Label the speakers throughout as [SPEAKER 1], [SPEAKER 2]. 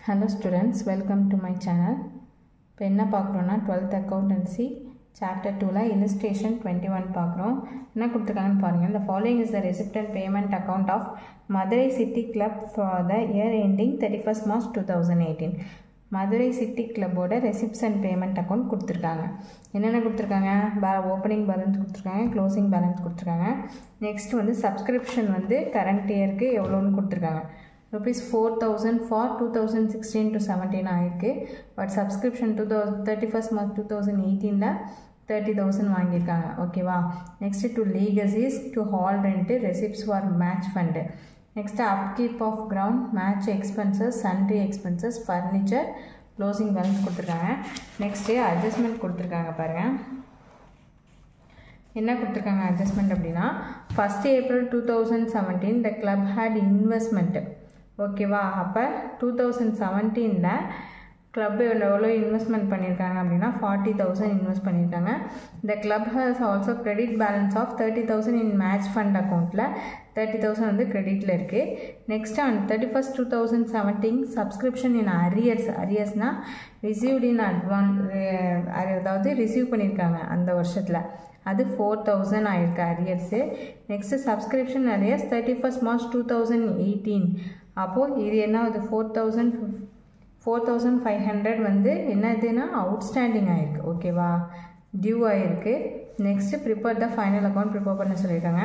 [SPEAKER 1] Hello students, welcome to my channel. இப்போ என்ன பார்க்குறோன்னா 12th accountancy chapter 2ல illustration 21 பார்க்குறோம். என்ன கொடுத்துருக்காங்கன்னு பாருங்கள். The following is the receipt and payment account of Madurai City Club for the year ending 31st March 2018. Madurai city கிளப்போட receipts and payment account கொடுத்துருக்காங்க. என்னென்ன கொடுத்துருக்காங்க? ஓப்பனிங் பேலன்ஸ் கொடுத்துருக்காங்க, க்ளோசிங் பேலன்ஸ் கொடுத்துருக்காங்க. நெக்ஸ்ட் வந்து சப்ஸ்கிரிப்ஷன் வந்து கரண்ட் இயருக்கு எவ்வளோன்னு கொடுத்துருக்காங்க. rupees 4,000 for 2016 to 17 ஆயிருக்கு. பட் சப்ஸ்கிரிப்ஷன் 31st March 2018ல 30,000 வாங்கியிருக்காங்க. ஓகேவா? Next to லீகசிஸ் to hall rent receipts for match fund. Next, upkeep of ground, match expenses, sundry expenses, furniture, closing balance கொடுத்துருக்காங்க. நெக்ஸ்ட்டு அட்ஜஸ்ட்மெண்ட் கொடுத்துருக்காங்க பாருங்கள். என்ன கொடுத்துருக்காங்க அட்ஜஸ்ட்மெண்ட் அப்படின்னா 1st April 2017 the club had investment. ஓகேவா? அப்போ 2017ல கிளப் எவ்வளோ இன்வெஸ்ட்மெண்ட் பண்ணியிருக்காங்க அப்படின்னா 40,000 இன்வெஸ்ட் பண்ணியிருக்காங்க. இந்த club has also credit balance of 30,000 in match fund அக்கௌண்ட்டில் 30,000 வந்து கிரெடிட்டில் இருக்குது. Next on 31st 2017 subscription in அரியர்ஸ்னால் ரிசீவ்ட் இன் அட்வான்ஸ், அதாவது ரிசீவ் பண்ணியிருக்காங்க அந்த வருஷத்தில், அது 4,000 ஆயிருக்கு arrears. Next subscription arrears 31st March 2018. அப்போது இது என்ன ஆகுது? 4,500 வந்து என்னதுன்னா அவுட்ஸ்டாண்டிங் ஆகிருக்கு. ஓகேவா? டியூ ஆகிருக்கு. Next prepare the final account prepare பண்ண சொல்லியிருக்காங்க.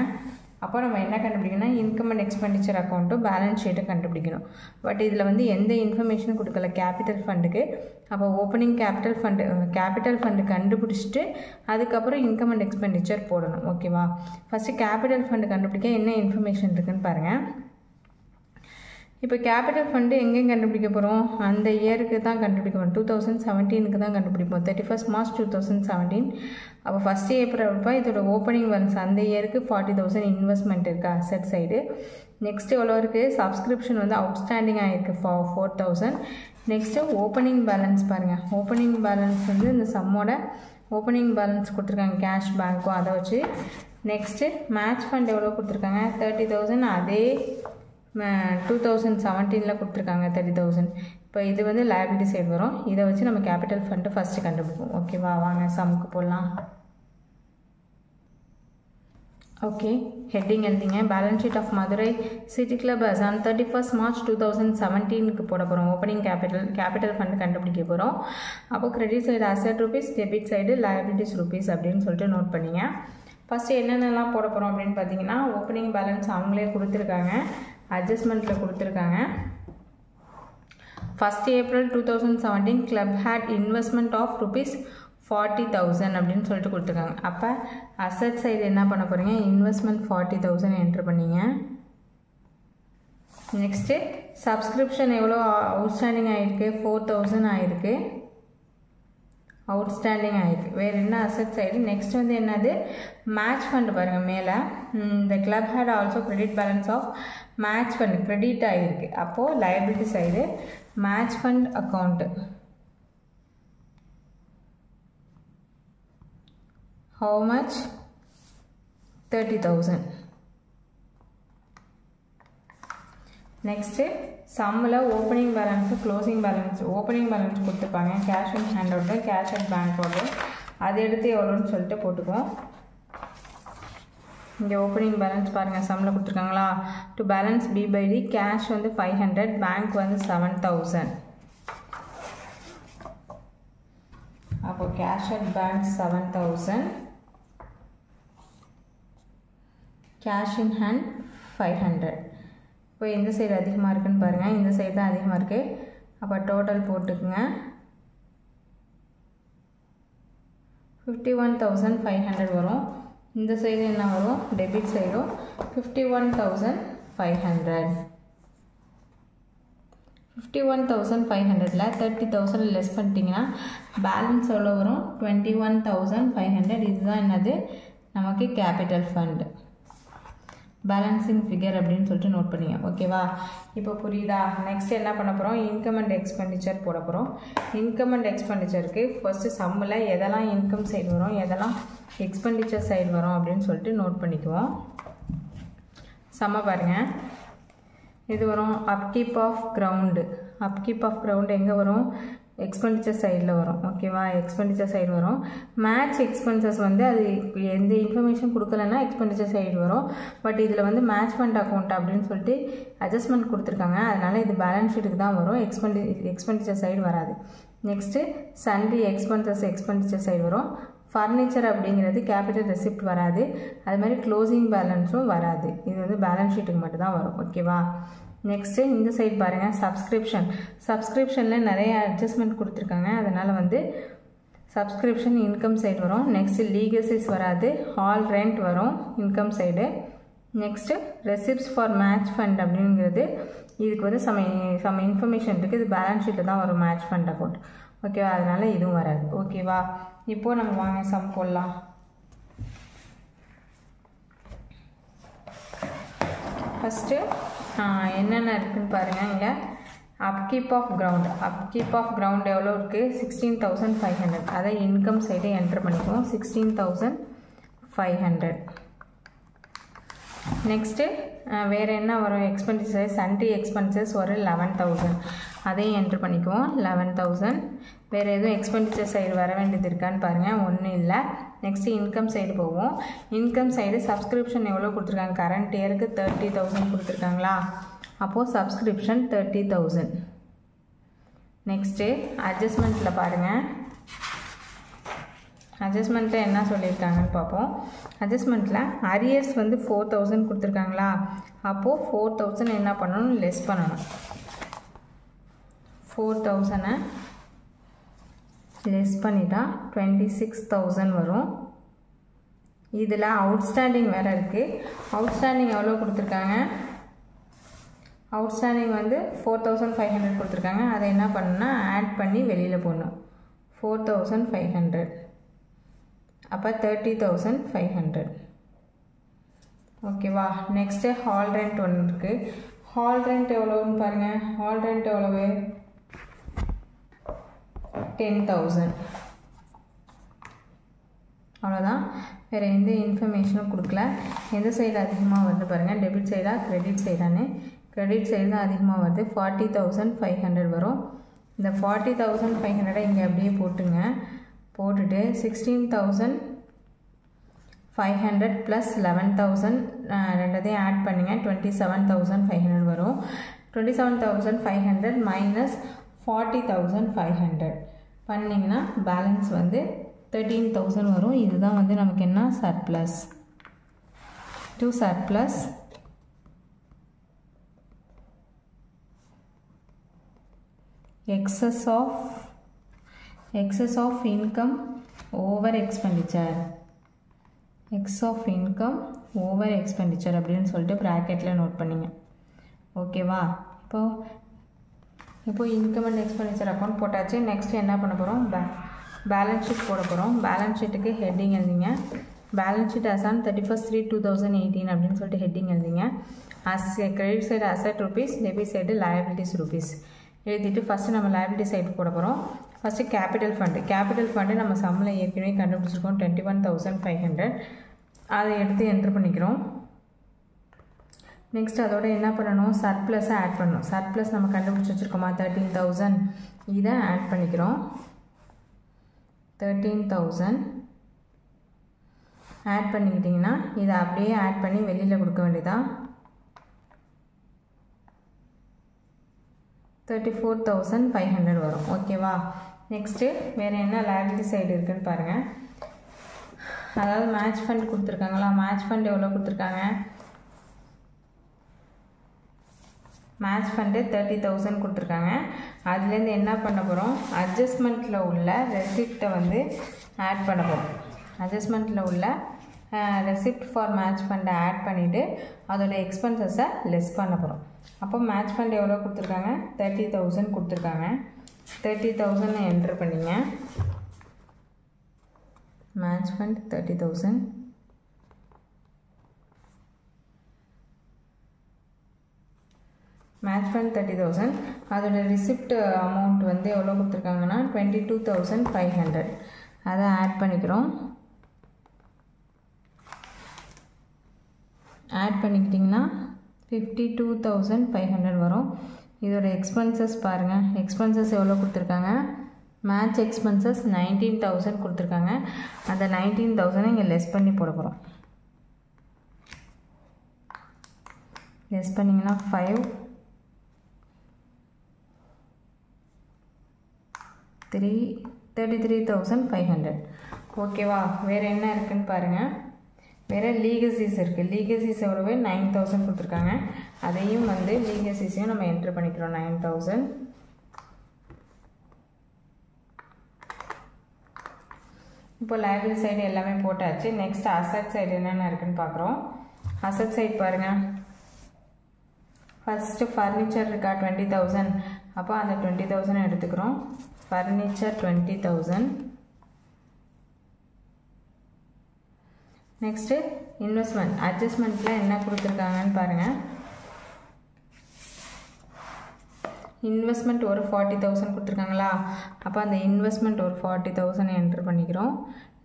[SPEAKER 1] அப்போ நம்ம என்ன கண்டுபிடிக்கணும்னா இன்கம் அண்ட் எக்ஸ்பெண்டிச்சர் அக்கௌண்ட்டும் பேலன்ஸ் ஷீட்டும் கண்டுபிடிக்கணும். பட் இதில் வந்து எந்த இன்ஃபர்மேஷனும் கொடுக்கல கேபிட்டல் ஃபண்டுக்கு. அப்போ ஓப்பனிங் கேபிட்டல் ஃபண்டு கண்டுபிடிச்சிட்டு அதுக்கப்புறம் இன்கம் அண்ட் எக்ஸ்பெண்டிச்சர் போடணும். ஓகேவா? ஃபஸ்ட்டு கேபிட்டல் ஃபண்டு கண்டுபிடிக்க என்ன இன்ஃபர்மேஷன் இருக்குதுன்னு பாருங்கள். இப்போ கேபிட்டல் ஃபண்டு எங்கேயும் கண்டுபிடிக்க போகிறோம்? அந்த இயருக்கு தான் கண்டுபிடிக்க போகிறோம். 2017க்கு தான் கண்டுபிடிப்போம். 31st March 2017. அப்போ 1st April இதோட ஓப்பனிங் பேலன்ஸ் அந்த இயருக்கு 40,000 இன்வெஸ்ட்மெண்ட் இருக்குது அசெட் சைடு. நெக்ஸ்ட்டு எவ்வளோ இருக்குது? சப்ஸ்கிரிப்ஷன் வந்து அவுட்ஸ்டாண்டிங் ஆகிருக்கு 4,000. நெக்ஸ்ட்டு ஓப்பனிங் பேலன்ஸ் பாருங்கள். ஓப்பனிங் பேலன்ஸ் வந்து இந்த சம்மோட ஓப்பனிங் பேலன்ஸ் கொடுத்துருக்காங்க, கேஷ் பேங்க்கும் அதை வச்சு. நெக்ஸ்ட்டு மேட்ச் ஃபண்ட் எவ்வளோ கொடுத்துருக்காங்க? 30,000. அதே 2017ல் கொடுத்துருக்காங்க 30,000. இப்போ இது வந்து லைபிலிட்டி சைடு வரும். இதை வச்சு நம்ம கேபிட்டல் ஃபண்டு ஃபஸ்ட்டு கண்டுபிடிப்போம். ஓகேவா? வாங்க சம்முக்கு போடலாம். ஓகே, ஹெட்டிங் எழுதிங்க. Balance sheet of Madurai city club as on 31st March 2017க்கு போட போகிறோம். ஓப்பனிங் கேபிட்டல் ஃபண்டு கண்டுபிடிக்க போகிறோம். அப்போ credit side asset rupees, debit side liabilities rupees அப்படின்னு சொல்லிட்டு நோட் பண்ணிங்க. ஃபஸ்ட்டு என்னென்னலாம் போட போகிறோம் அப்படின்னு பார்த்தீங்கன்னா ஓப்பனிங் பேலன்ஸ் அவங்களே கொடுத்துருக்காங்க, அட்ஜஸ்ட்மெண்ட்டில் கொடுத்துருக்காங்க. 1st April 2017 club had investment of rupees 40,000 அப்படின்னு சொல்லிட்டு கொடுத்துருக்காங்க. அப்போ அசெட் சைடு என்ன பண்ண போகிறீங்க? இன்வெஸ்ட்மெண்ட் 40,000 என்ட்ரு பண்ணிங்க. நெக்ஸ்ட்டு சப்ஸ்கிரிப்ஷன் எவ்வளோ அவுட்ஸ்டாண்டிங் ஆகிருக்கு? 4,000 ஆகிருக்கு, அவுட்ஸ்டாண்டிங் ஆகிருக்கு. வேறு என்ன அசெட் சைடு? நெக்ஸ்ட் வந்து என்னது? மேட்ச் ஃபண்டு பாருங்கள் மேலே. இந்த club had also credit balance of match fund credit ஆகிருக்கு. அப்போது liability side match fund account how much? 30,000. Next சம்மில் opening balance closing balance. Opening balance கொடுத்துருப்பாங்க, cash and hand out, cash and bank out. அதை எடுத்து எவ்வளோன்னு சொல்லிட்டு போட்டுக்குவோம். இங்கே ஓப்பனிங் பேலன்ஸ் பாருங்கள் சம்மில் கொடுத்துருக்காங்களா? To balance B by D cash வந்து 500, பேங்க் வந்து 7,000. அப்போ cash and bank 7,000, cash in hand 500. இப்போ இந்த சைடு அதிகமாக இருக்குதுன்னு பாருங்கள், இந்த சைடு தான் அதிகமாக இருக்குது. அப்போ டோட்டல் போட்டுக்குங்க. 51,500 வரும். இந்த சைடு என்ன வரும்? டெபிட் சைடும் 51,500. 51,500ல் 30,000 லெஸ் பண்ணிட்டீங்கன்னா பேலன்ஸ் எவ்வளோ வரும்? 21,500. இதுதான் என்னது? நமக்கு கேபிட்டல் ஃபண்டு பேலன்சிங் ஃபிகர் அப்படின்னு சொல்லிட்டு நோட் பண்ணிங்க. ஓகேவா? இப்போ புரியுதா? நெக்ஸ்ட் என்ன பண்ண போகிறோம்? இன்கம் அண்ட் எக்ஸ்பெண்டிச்சர் போட போகிறோம். இன்கம் அண்ட் எக்ஸ்பெண்டிச்சருக்கு ஃபஸ்ட்டு சம்மில் எதெல்லாம் இன்கம் சைடு வரும், எதெல்லாம் எக்ஸ்பெண்டிச்சர் சைடு வரும் அப்படின்னு சொல்லிட்டு நோட் பண்ணிக்குவோம். சம்ம பாருங்கள். இது வரும் upkeep of ground. Upkeep of ground எங்கே வரும்? எக்ஸ்பெண்டிச்சர் சைடில் வரும். ஓகேவா? எக்ஸ்பெண்டிச்சர் சைடு வரும். மேட்ச் எக்ஸ்பென்சஸ் வந்து அது எந்த இன்ஃபர்மேஷன் கொடுக்கலன்னா எக்ஸ்பெண்டிச்சர் சைடு வரும். பட் இதில் வந்து மேட்ச் ஃபண்ட் அக்கௌண்ட் அப்படின்னு சொல்லிட்டு அட்ஜஸ்ட்மெண்ட் கொடுத்துருக்காங்க. அதனால் இது பேலன்ஸ் ஷீட்டுக்கு தான் வரும். எக்ஸ்பெண்டிச்சர் சைடு வராது. Next sundry expenses expenditure side வரும். ஃபர்னிச்சர் அப்படிங்கிறது கேபிட்டல் ரெசிப்ட் வராது. அது மாதிரி க்ளோசிங் பேலன்ஸும் வராது. இது வந்து பேலன்ஸ் ஷீட்டுக்கு மட்டும் தான் வரும். ஓகேவா? நெக்ஸ்ட்டு இந்த சைடு பாருங்கள், சப்ஸ்கிரிப்ஷனில் நிறைய அட்ஜஸ்ட்மெண்ட் கொடுத்துருக்காங்க. அதனால் வந்து சப்ஸ்கிரிப்ஷன் இன்கம் சைடு வரும். நெக்ஸ்ட்டு லீகசிஸ் வராது. ஹால் ரெண்ட் வரும் income side. Next receipts for match fund அப்படிங்கிறது இதுக்கு வந்து சம் இன்ஃபர்மேஷன் இருக்குது. இது பேலன்ஸ் ஷீட்டில் தான் வரும் மேட்ச் ஃபண்ட் அக்கௌண்ட். ஓகேவா? அதனால் இதுவும் வராது. ஓகேவா? இப்போது நம்ம வாங்க சம் போடலாம். ஃபஸ்ட்டு என்னென்ன இருக்குதுன்னு பாருங்கள். இங்கே அப்கீப் ஆஃப் கிரவுண்ட் எவ்வளோ இருக்குது? 16,500. அதை இன்கம் சைடு என்டர் பண்ணிக்குவோம். 16,500. நெக்ஸ்ட்டு வேறு என்ன வரும்? எக்ஸ்பென்டிச்சர் சன்ட்ரி எக்ஸ்பென்சஸ் ஒரு 11,000. அதையும் என்ட்ரு பண்ணிக்குவோம். 11,000. வேறு எதுவும் எக்ஸ்பெண்டிச்சர் சைடு வர வேண்டியது இருக்கான்னு பாருங்கள். ஒன்றும் இல்லை. நெக்ஸ்ட்டு இன்கம் சைடு போவோம். இன்கம் சைடு சப்ஸ்கிரிப்ஷன் எவ்வளோ கொடுத்துருக்காங்க? கரண்ட் இயருக்கு 30,000 கொடுத்துருக்காங்களா? அப்போது சப்ஸ்கிரிப்ஷன் 30,000. நெக்ஸ்ட்டு அட்ஜஸ்ட்மெண்ட்டில் பாருங்கள். அட்ஜஸ்ட்மெண்ட்டில் என்ன சொல்லியிருக்காங்கன்னு பார்ப்போம். அட்ஜஸ்ட்மெண்ட்டில் அரியர்ஸ் வந்து 4,000 கொடுத்துருக்காங்களா? அப்போது 4,000 என்ன பண்ணணும்? லெஸ் பண்ணணும். 4,000 லெஸ் பண்ணிட்டா 26,000 வரும். இதில் அவுட்ஸ்டாண்டிங் வேறு இருக்குது. அவுட்ஸ்டாண்டிங் எவ்வளோ கொடுத்துருக்காங்க? அவுட்ஸ்டாண்டிங் வந்து 4,500 கொடுத்துருக்காங்க. அதை என்ன பண்ணணும்னா ஆட் பண்ணி வெளியில் போடணும். 4,500 அப்போ 30,500. ஓகேவா? நெக்ஸ்ட்டு ஹால் ரெண்ட் ஒன்று இருக்குது. ஹால் ரெண்ட் எவ்வளோன்னு பாருங்கள். ஹால் ரெண்ட் எவ்வளவு? 10,000. அவ்வளோதான். வேறு எந்த இன்ஃபர்மேஷனும் கொடுக்கல. எந்த சைடு அதிகமாக வருது பாருங்கள். டெபிட் சைடா கிரெடிட் சைடானு? கிரெடிட் சைடு தான் அதிகமாக வருது. 40,500 வரும். இந்த 40,500 இங்கே அப்படியே போட்டுங்க. போட்டுட்டு 16,500 ப்ளஸ் 11,000 ரெண்டதையும் ஆட் பண்ணுங்கள். 27,500 வரும். 27,500 மைனஸ் 40,500 பண்ணிங்கன்னா பேலன்ஸ் வந்து 13,000 வரும். இதுதான் வந்து நமக்கு என்ன? Surplus. To surplus excess of income over expenditure. excess of income over expenditure அப்படின்னு சொல்லிட்டு ப்ராக்கெட்டில் நோட் பண்ணிங்க. ஓகேவா? இப்போ இன்கம் அண்ட் எக்ஸ்பெண்டிச்சர் அக்கௌண்ட் போட்டாச்சு. நெக்ஸ்ட் என்ன பண்ண போகிறோம்? பேலன்ஸ் ஷீட் போட போகிறோம். பேலன்ஸ் ஷீட்டுக்கு ஹெட்டிங் எழுதிங்க. பேலன்ஸ் ஷீட் அசான் 31/3/2018 அப்படின்னு சொல்லிட்டு ஹெட்டிங் எழுதிங்க. Credit side asset rupees, debit side liabilities rupees எழுதிட்டு ஃபஸ்ட்டு நம்ம லயபிலிட்டி சைடு போட போகிறோம். ஃபஸ்ட்டு கேபிட்டல் ஃபண்டு நம்ம சம்மில் ஏற்கனவே கண்டுபிடிச்சிருக்கோம் 21,500. அதை எடுத்து என்ட்ரு பண்ணிக்கிறோம். நெக்ஸ்ட் அதோட என்ன பண்ணணும்? சர்ப்ளஸை ஆட் பண்ணணும். சர்ப்ளஸ் நம்ம கண்டுபிடிச்சி வச்சுருக்கோமா? 13,000. இதை ஆட் பண்ணிக்கிறோம். 13,000 ஆட் பண்ணிக்கிட்டிங்கன்னா இதை அப்படியே ஆட் பண்ணி வெளியில் கொடுக்க வேண்டியதான். 34,500 வரும். ஓகேவா? நெக்ஸ்ட்டு வேறு என்ன லயபிலிட்டி சைடு இருக்குதுன்னு பாருங்கள். அதாவது மேட்ச் ஃபண்ட் கொடுத்துருக்காங்களா? மேட்ச் ஃபண்ட் எவ்வளோ கொடுத்துருக்காங்க? மேட்ச் ஃபண்டு 30,000 கொடுத்துருக்காங்க. அதுலேருந்து என்ன பண்ண போகிறோம்? அட்ஜஸ்ட்மெண்ட்டில் உள்ள ரெசிப்டை வந்து ஆட் பண்ண போகிறோம். அட்ஜஸ்ட்மெண்ட்டில் உள்ள ரெசிப்ட் ஃபார் மேட்ச் ஃபண்டை ஆட் பண்ணிவிட்டு அதோட எக்ஸ்பென்சஸை லெஸ் பண்ண போகிறோம். அப்போ மேட்ச் ஃபண்ட் எவ்வளோ கொடுத்துருக்காங்க? 30,000 கொடுத்துருக்காங்க. 30,000 என்ட்ரு பண்ணிங்க. Match fund 30,000. Match fund 30,000. அதோட ரிசிப்ட் அமௌண்ட் வந்து எவ்வளோ கொடுத்துருக்காங்கன்னா 22,500. அதை ஆட் பண்ணிக்கிறோம். ஆட் பண்ணிக்கிட்டிங்கன்னா 52,500 வரும். இதோட எக்ஸ்பென்சஸ் பாருங்கள், எக்ஸ்பென்சஸ் எவ்வளோ கொடுத்துருக்காங்க, மேட்ச் எக்ஸ்பென்சஸ் 19,000 கொடுத்துருக்காங்க. அந்த 19,000 இங்கே லெஸ் பண்ணி போட போகிறோம். லெஸ் பண்ணிங்கன்னா 33,500. ஓகேவா? வேறு என்ன இருக்குதுன்னு பாருங்கள். வேறு லீகசிஸ் இருக்குது. லீகசிஸ் எவ்வளவு 9,000 கொடுத்துருக்காங்க. அதையும் வந்து லீகசிஸையும் நம்ம என்ட்ரு பண்ணிக்கிறோம். 9,000. இப்போ லைபிலிட்டி சைடு எல்லாமே போட்டாச்சு. நெக்ஸ்ட் அசட் சைடு என்னென்ன இருக்குதுன்னு பார்க்குறோம். அசட் சைடு பாருங்கள். ஃபஸ்ட்டு ஃபர்னிச்சர் இருக்கா 20,000. அப்போ அந்த 20,000 எடுத்துக்கிறோம். ஃபர்னிச்சர் 20,000. Next investment. அட்ஜஸ்ட்மெண்ட்டில் என்ன கொடுத்துருக்காங்கன்னு பாருங்கள். இன்வெஸ்ட்மெண்ட் ஒரு 40,000 கொடுத்துருக்காங்களா? அப்போ அந்த இன்வெஸ்ட்மெண்ட் ஒரு 40,000 என்ட்ரு பண்ணிக்கிறோம்.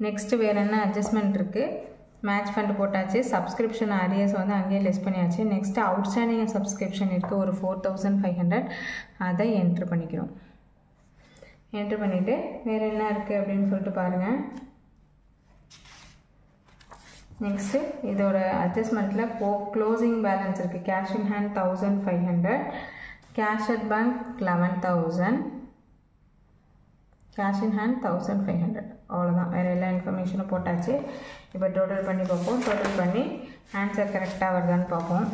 [SPEAKER 1] நெக்ஸ்ட்டு வேறு என்ன அட்ஜஸ்ட்மெண்ட் இருக்குது? மேட்ச் ஃபண்ட் போட்டாச்சு. சப்ஸ்கிரிப்ஷன் அரியர்ஸ் வந்து அங்கேயே லெஸ் பண்ணியாச்சு. நெக்ஸ்ட்டு அவுட்ஸ்டாண்டிங் சப்ஸ்கிரிப்ஷன் இருக்குது ஒரு 4,500. அதை என்ட்ரு பண்ணிக்கிறோம். என்ட்ரு பண்ணிவிட்டு வேறு என்ன இருக்குது அப்படின்னு சொல்லிட்டு பாருங்கள். நெக்ஸ்ட்டு இதோட அட்ஜஸ்ட்மெண்ட்டில் க்ளோசிங் பேலன்ஸ் இருக்குது. Cash in hand 1,500. Cash at bank 11,000. Cash in hand 1,500. அவ்வளோதான். வேறு எல்லா இன்ஃபர்மேஷனும் போட்டாச்சு. இப்போ டோட்டல் பண்ணி பார்ப்போம். டோட்டல் பண்ணி ஆன்சர் கரெக்டாக வருதான்னு பார்ப்போம்.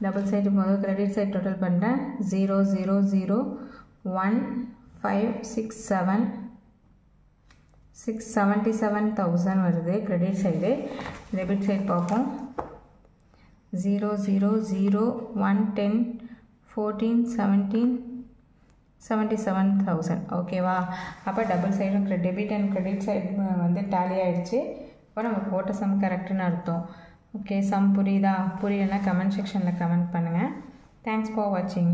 [SPEAKER 1] டபுள் சைடு முதல் கிரெடிட் சைடு டோட்டல் பண்ணுறேன். 0,0,0,1,567 677,000 வருது கிரெடிட் சைடு. டெபிட் சைடு பார்ப்போம். 0,0,0,1,10 14 17 77,000. ஓகேவா? அப்போ டபுள் சைடும் டெபிட் அண்ட் கிரெடிட் சைடு வந்து டேலி ஆகிடுச்சு. இப்போ நம்ம போட்ட சம் கரெக்டுன்னு அர்த்தம். ஓகே, சம் புரியுதா? புரியலைன்னா கமெண்ட் செக்ஷனில் கமெண்ட் பண்ணுங்கள். தேங்க்ஸ் ஃபார் வாட்சிங்.